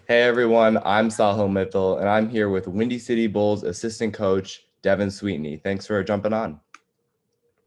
Hey everyone, I'm Sahil Mittal, and I'm here with Windy City Bulls assistant coach Devin Sweetney. Thanks for jumping on.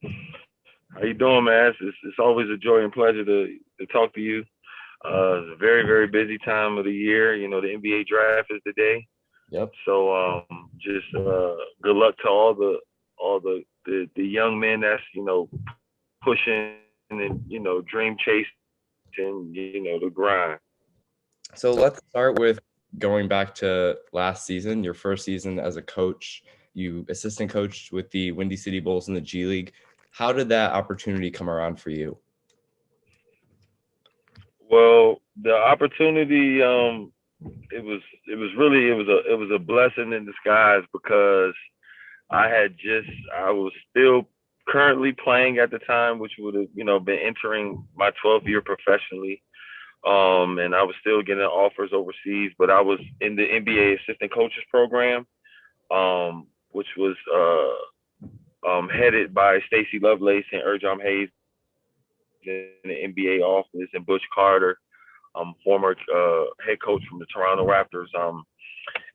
How you doing, man? It's always a joy and pleasure to talk to you. It's a very very busy time of the year. You know, the NBA draft is today, Yep. so just good luck to all the young men that's pushing and dream chasing, the grind. So let's start with going back to last season, your first season as a coach. You assistant coached with the Windy City Bulls in the G League. How did that opportunity come around for you? Well, the opportunity, it was a blessing in disguise because I was still currently playing at the time, which would have, been entering my 12th year professionally. And I was still getting offers overseas, but I was in the NBA assistant coaches program, which was headed by Stacey Lovelace and Urjam Hayes in the NBA office, and Bush Carter, former head coach from the Toronto Raptors.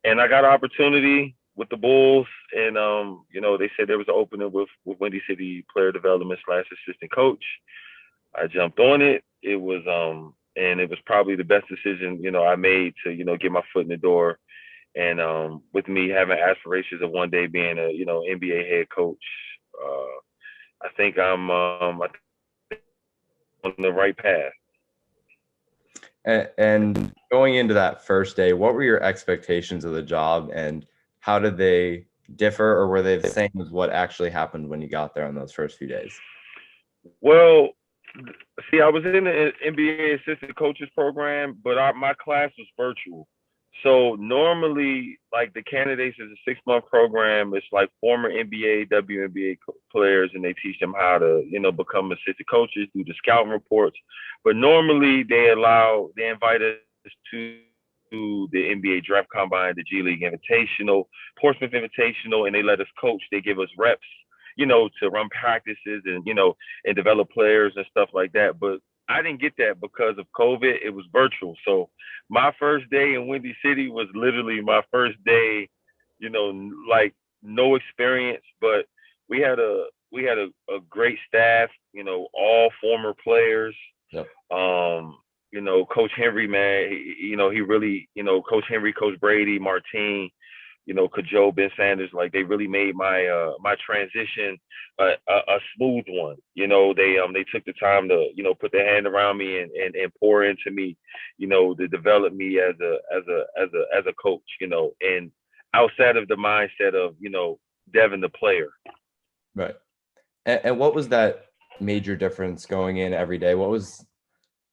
And I got an opportunity with the Bulls, and they said there was an opening with Windy City player development slash assistant coach. I jumped on it. And it was probably the best decision I made to get my foot in the door. And with me having aspirations of one day being a NBA head coach, I think I think on the right path. And going into that first day, what were your expectations of the job, and how did they differ, or were they the same as what actually happened when you got there on those first few days? Well, see, I was in the NBA assistant coaches program, but my class was virtual. So normally, like the candidates is a 6 month program. It's like former NBA, WNBA players, and they teach them how to, become assistant coaches, do the scouting reports. But normally, they invite us to the NBA Draft Combine, the G League Invitational, Portsmouth Invitational, and they let us coach. They give us reps, to run practices and and develop players and stuff like that. But I didn't get that because of COVID. It was virtual. So my first day in Windy City was literally my first day, like no experience, but we had a great staff, all former players. Yep. Coach Henry, man, he really, Coach Henry, Coach Brady, Martine, Cajo, Ben Sanders, like they really made my transition a smooth one. They took the time to put their hand around me and pour into me, to develop me as a coach, and outside of the mindset of Devin the player. Right. And what was that major difference going in every day? What was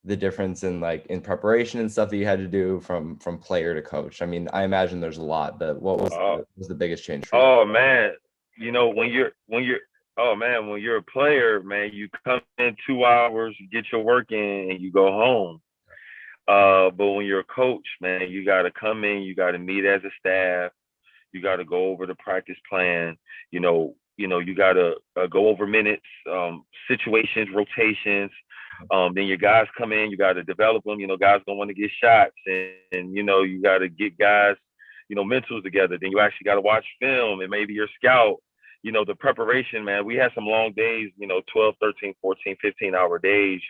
the difference in in preparation and stuff that you had to do from player to coach? I mean, I imagine there's a lot, but what was the biggest change for you? Oh man, when you're oh man, when you're a player, man, you come in 2 hours, you get your work in, and you go home. But when you're a coach, man, you got to come in, you got to meet as a staff, you got to go over the practice plan, you got to go over minutes, situations, rotations. Then your guys come in, you got to develop them. Guys don't want to get shots, and you got to get guys, mentals together. Then you actually got to watch film and maybe your scout. The preparation, man. We had some long days, 12, 13, 14, 15 hour days,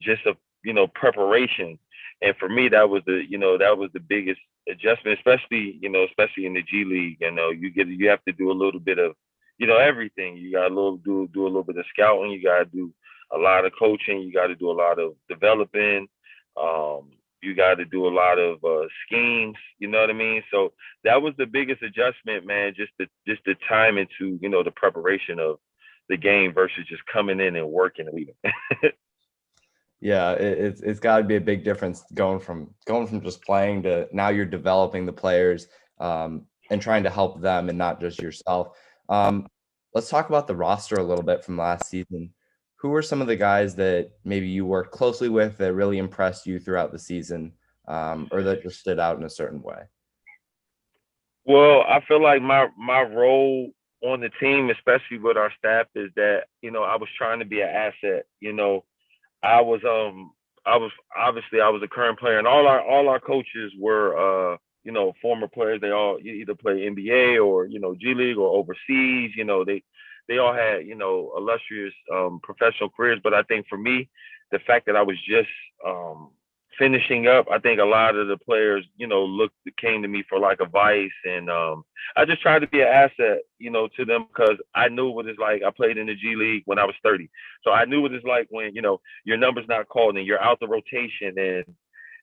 just a preparation. And for me, that was the biggest adjustment, especially in the G League. You have to do a little bit of everything. You got to do a little bit of scouting. You got to do a lot of coaching. You got to do a lot of developing. You got to do a lot of schemes. You know what I mean? So that was the biggest adjustment, man. Just the time into the preparation of the game versus just coming in and working and leaving. Yeah, it's got to be a big difference going from just playing to now you're developing the players, and trying to help them and not just yourself. Um, let's talk about the roster a little bit from last season. Who were some of the guys that maybe you worked closely with that really impressed you throughout the season, or that just stood out in a certain way? Well, I feel like my role on the team, especially with our staff, is that I was trying to be an asset. I was I was a current player, and all our coaches were former players. They all either play NBA or G League or overseas. They all had illustrious professional careers. But I think for me, the fact that I was just finishing up, I think a lot of the players came to me for like advice, and I just tried to be an asset to them because I knew what it's like. I played in the G League when I was 30, so I knew what it's like when your number's not called and you're out the rotation,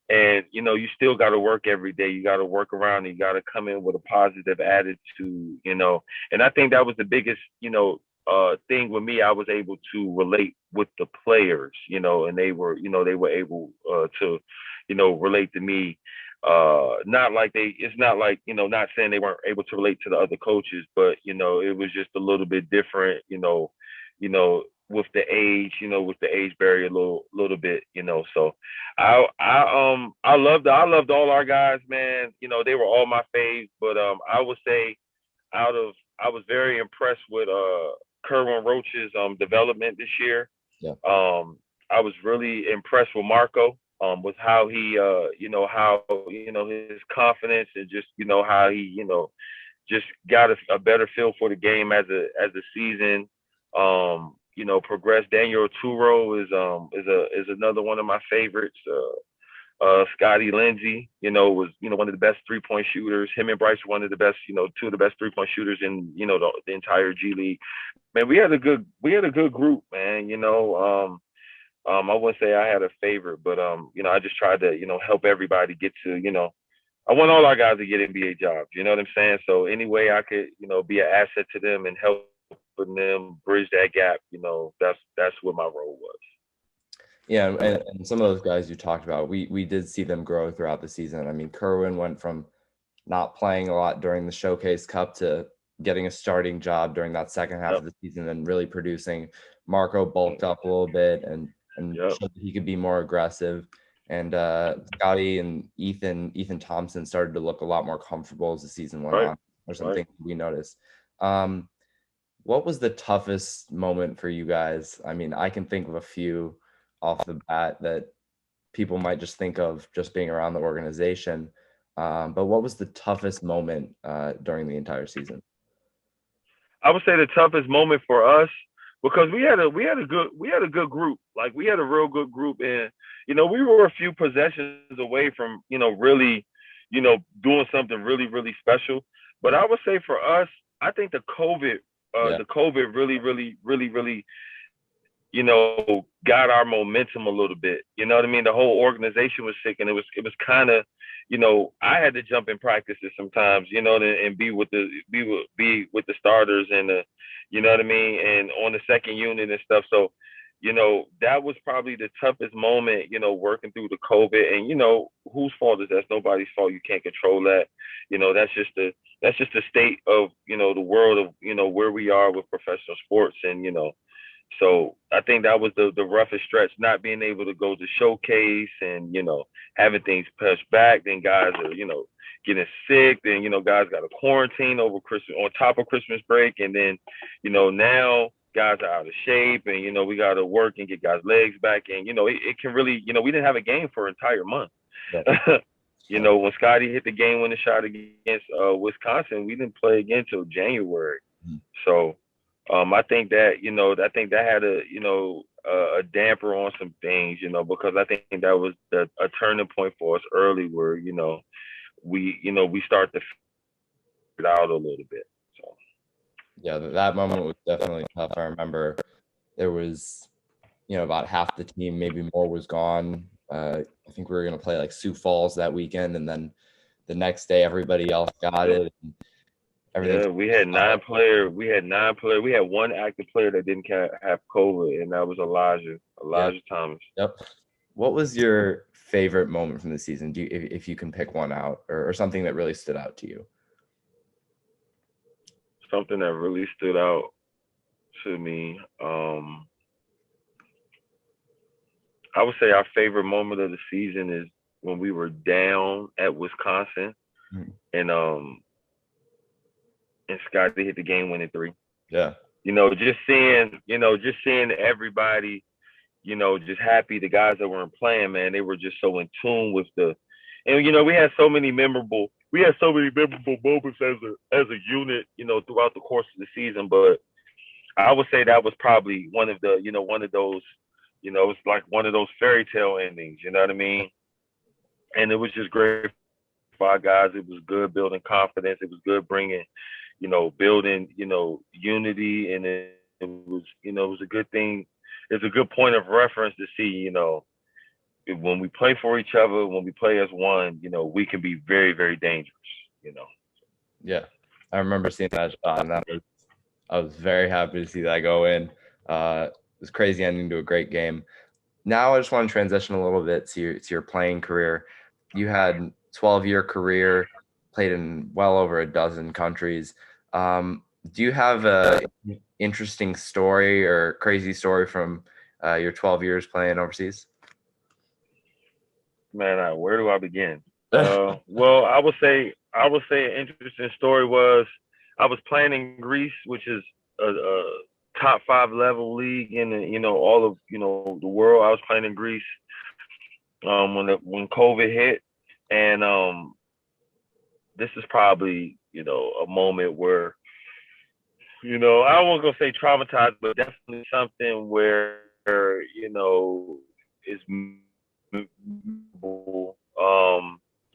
and you still got to work every day. You got to work around, and you got to come in with a positive attitude. And I think that was the biggest thing with me. I was able to relate with the players, and they were able to relate to me. It's not like not saying they weren't able to relate to the other coaches, but it was just a little bit different, with the age barrier a little bit. So I loved all our guys, man. They were all my faves, but I would say I was very impressed with Kerwin Roach's development this year. Yeah. I was really impressed with Marco with how he how his confidence, and just how he just got a better feel for the game as the season progressed. Daniel Turo is another one of my favorites. Scotty Lindsey, was one of the best 3-point shooters. Him and Bryce were one of the best, two of the best 3-point shooters in the entire G League. Man, we had a good group, man. I wouldn't say I had a favorite, but I just tried to help everybody get to I want all our guys to get NBA jobs. You know what I'm saying? So any way I could be an asset to them and help them bridge that gap, that's what my role was. Yeah, and some of those guys you talked about, we did see them grow throughout the season. I mean, Kerwin went from not playing a lot during the Showcase Cup to getting a starting job during that second half of the season and really producing. Marco bulked up a little bit and showed that he could be more aggressive. And Scotty and Ethan Thompson started to look a lot more comfortable as the season went on, or something we noticed. What was the toughest moment for you guys? I mean, I can think of a few off the bat that people might just think of just being around the organization. But what was the toughest moment during the entire season? I would say the toughest moment for us, because we had a good group. Like, we had a real good group, and we were a few possessions away from really doing something really, really special. But I would say for us, I think the COVID really, really, really, really got our momentum a little bit. You know what I mean? The whole organization was sick, and it was kind of, I had to jump in practices sometimes, and be with the starters and you know what I mean, and on the second unit and stuff. So, that was probably the toughest moment, working through the COVID. And whose fault is that? It's nobody's fault. You can't control that. That's just the state of the world of where we are with professional sports. And so I think that was the roughest stretch, not being able to go to Showcase and, having things pushed back. Then guys are, getting sick. Then, guys got a quarantine over Christmas, on top of Christmas break. And then, now guys are out of shape, and, we got to work and get guys' legs back. And, it can really, we didn't have a game for an entire month. Yeah. When Scotty hit the game-winning shot against Wisconsin, we didn't play again until January. So, I think that had a damper on some things, because I think that was a turning point for us early, where we start to figure it out a little bit. So yeah, that moment was definitely tough. I remember there was about half the team, maybe more, was gone. I think we were going to play like Sioux Falls that weekend, and then the next day everybody else got it. And we had 9 players. We had one active player that didn't have COVID, and that was Elijah Thomas. Yep. What was your favorite moment from the season? If you can pick one out, or something that really stood out to you? Something that really stood out to me. I would say our favorite moment of the season is when we were down at Wisconsin, and Scotty hit the game-winning 3. Yeah. Just seeing everybody, just happy the guys that weren't playing, man, they were just so in tune with and we had so many memorable moments as a unit, throughout the course of the season. But I would say that was probably one of those, it was like one of those fairy tale endings, you know what I mean? And it was just great for our guys. It was good building confidence. It was good bringing, building, unity, and it was, it was a good thing. It's a good point of reference to see, when we play for each other, when we play as one, we can be very, very dangerous. Yeah, I remember seeing that shot, and I was very happy to see that go in. It was crazy ending to a great game. Now I just want to transition a little bit to your playing career. You had 12-year career, played in well over a dozen countries. Do you have a interesting story or crazy story from your 12 years playing overseas? Man, where do I begin? Well, I would say an interesting story was I was playing in Greece, which is a top 5 level league in all of the world. I was playing in Greece when COVID hit, and this is probably a moment where I wasn't gonna say traumatized, but definitely something where is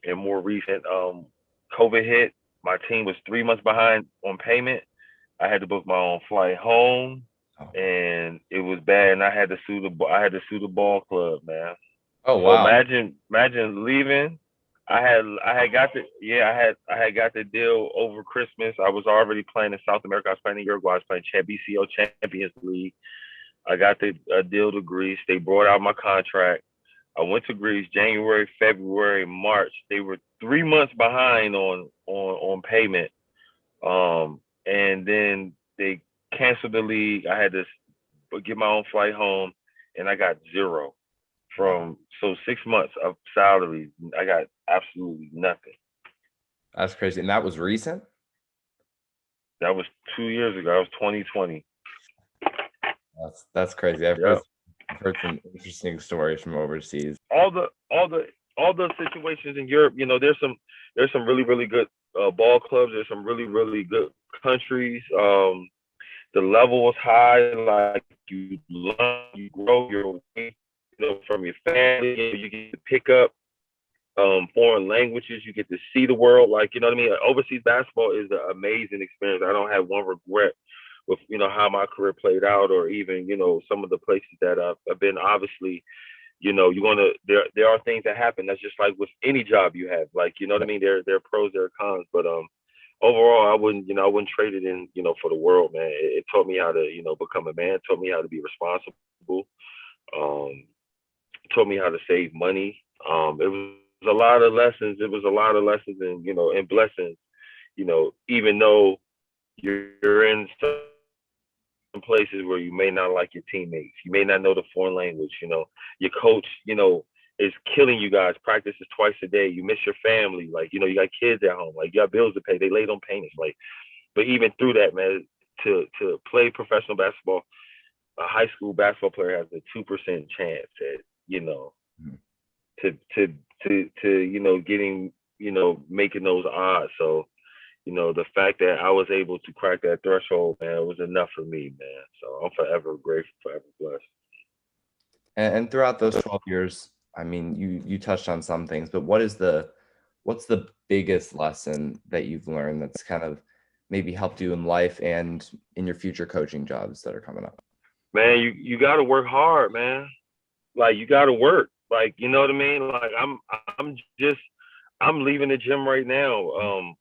and more recent. COVID hit. My team was 3 months behind on payment. I had to book my own flight home, and it was bad. And I had to sue the ball club, man. Oh So wow! imagine leaving. I had got the deal over Christmas. I was already playing in South America. I was playing in Uruguay. I was playing BCO Champions League. I got the deal to Greece. They brought out my contract. I went to Greece January, February, March. They were 3 months behind on payment. And then they canceled the league. I had to get my own flight home, and I got zero from 6 months of salary. I got absolutely nothing. That's crazy, and that was recent. That was 2 years ago. That was 2020. That's crazy. I've heard some interesting stories from overseas. All the situations in Europe, there's some really, really good ball clubs. There's some really, really good countries. The level is high. Like you learn, you grow your way, from your family. You get to pick up foreign languages. You get to see the world. Like, you know what I mean? Like, overseas basketball is an amazing experience. I don't have one regret with how my career played out, or even some of the places that I've been. Obviously, there are things that happen. That's just like with any job you have. Like, you know what I mean? There are pros, there are cons, but overall, I wouldn't trade it in for the world, man. It taught me how to become a man. It taught me how to be responsible. Taught me how to save money. It was a lot of lessons. It was a lot of lessons and blessings. Even though you're in some places where you may not like your teammates, you may not know the foreign language. Your coach, is killing you guys. Practices twice a day. You miss your family. Like, you got kids at home. Like, you got bills to pay. They late on payments. Like, but even through that, man, to play professional basketball, a high school basketball player has a 2% chance at to getting making those odds. So the fact that I was able to crack that threshold, man, was enough for me, man. So I'm forever grateful, forever blessed. And throughout those 12 years, I mean, you touched on some things, but what's the biggest lesson that you've learned that's kind of maybe helped you in life and in your future coaching jobs that are coming up? Man, you got to work hard, man. Like, you got to work. Like, you know what I mean? Like, I'm leaving the gym right now.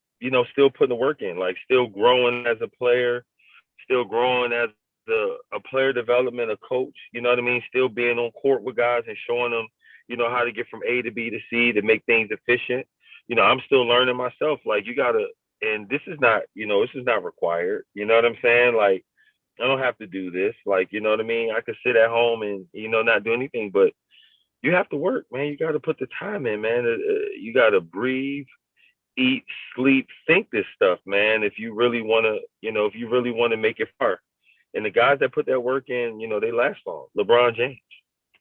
Still putting the work in, like, still growing as a player, still growing as a player development, a coach, you know what I mean? Still being on court with guys and showing them, how to get from A to B to C to make things efficient. I'm still learning myself. Like, you gotta, and this is not required. You know what I'm saying? Like, I don't have to do this. Like, you know what I mean? I could sit at home and, not do anything, but you have to work, man. You got to put the time in, man. You got to breathe, eat, sleep, think this stuff, man. If you really want to, make it far. And the guys that put that work in, they last long. LeBron James,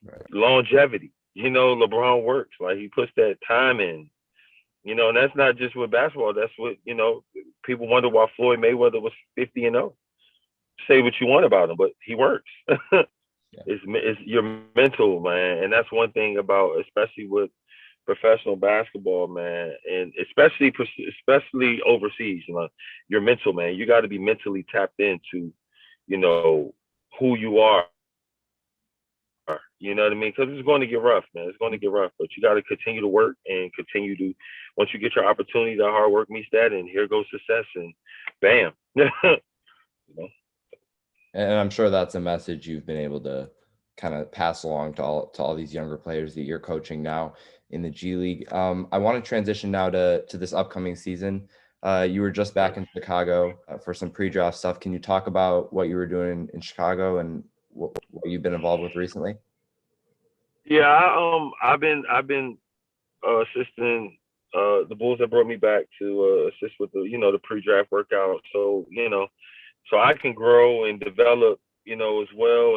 Right. longevity. LeBron works. Like, he puts that time in. And that's not just with basketball. That's what, people wonder why Floyd Mayweather was 50-0. Say what you want about him, but he works. Yeah. It's your mental, man. And that's one thing about, especially with professional basketball, man, and especially overseas, your mental, man. You got to be mentally tapped into, you know, who you are. You know what I mean? Because it's going to get rough, man. It's going to get rough, but you got to continue to work and continue to. Once you get your opportunity, the hard work meets that, and here goes success, and bam. And I'm sure that's a message you've been able to kind of pass along to all these younger players that you're coaching now in the G League. I want to transition now to this upcoming season. You were just back in Chicago for some pre-draft stuff. Can you talk about what you were doing in Chicago and what you've been involved with recently? Yeah, I've been assisting the Bulls that brought me back to assist with the pre-draft workout. So I can grow and develop, as well,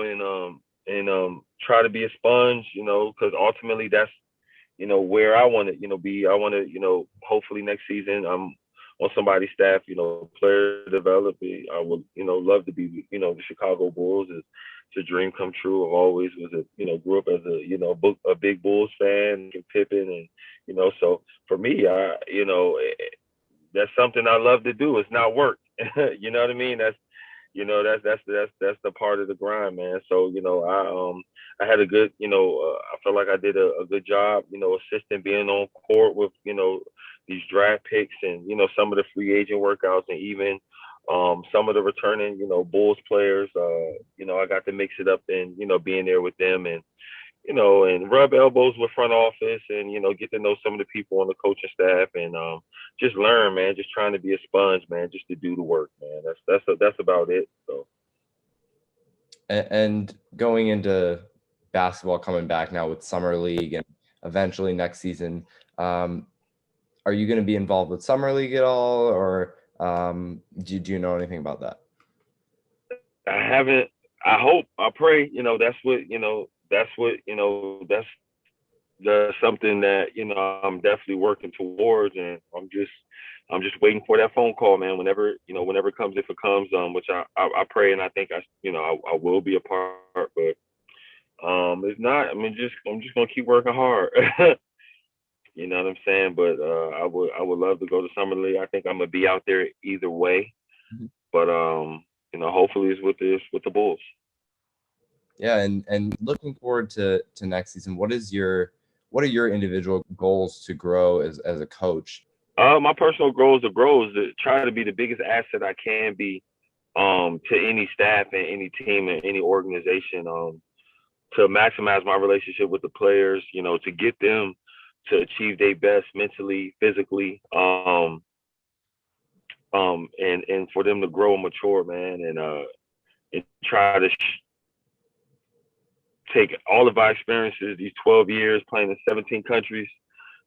and try to be a sponge, because ultimately that's where I want to be. I want to hopefully next season I'm on somebody's staff, player development. I would love to be the Chicago Bulls. It's a dream come true. I've always grew up as a big Bulls fan, and Pippen, and so for me, that's something I love to do. It's not work. You know what I mean? That's the part of the grind, man. So I had a good I felt like I did a good job, assisting, being on court with these draft picks, and some of the free agent workouts, and even some of the returning Bulls players. I got to mix it up, and being there with them, and and rub elbows with front office, and get to know some of the people on the coaching staff, and just learn, man. Just trying to be a sponge, man. Just to do the work, man. That's about it. So. And going into basketball coming back now with summer league and eventually next season, are you going to be involved with summer league at all, or do you know anything about that? I haven't. I hope. I pray. That's something that I'm definitely working towards, and I'm just waiting for that phone call, man. Whenever it comes, if it comes, which I pray, and I think I will be a part, but if not, I'm just gonna keep working hard. You know what I'm saying? But I would love to go to summer league. I think I'm gonna be out there either way, Mhm. but hopefully it's with the Bulls. Yeah, and looking forward to next season. What are your individual goals to grow as a coach? My personal goals is to try to be the biggest asset I can be, to any staff and any team and any organization, to maximize my relationship with the players, to get them to achieve their best mentally, physically, and for them to grow and mature, man, and try to take all of our experiences, these 12 years playing in 17 countries,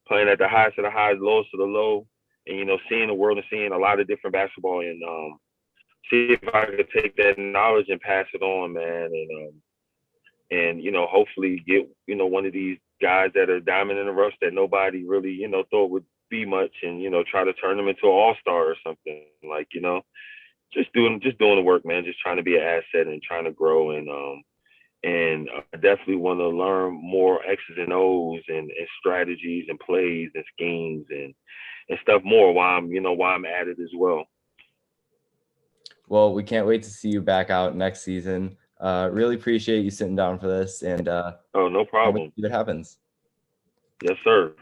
playing at the highest of the highs, lowest of the low, and seeing the world and seeing a lot of different basketball, and see if I could take that knowledge and pass it on, man, and hopefully get one of these guys that are diamond in the rough that nobody really thought would be much, and try to turn them into an all-star or something, like just doing the work, man, just trying to be an asset and trying to grow, and I definitely want to learn more X's and O's, and strategies and plays and schemes, and stuff more while I'm at it as well. Well, we can't wait to see you back out next season. Really appreciate you sitting down for this, and Oh, no can't wait problem. to see what happens. Yes, sir.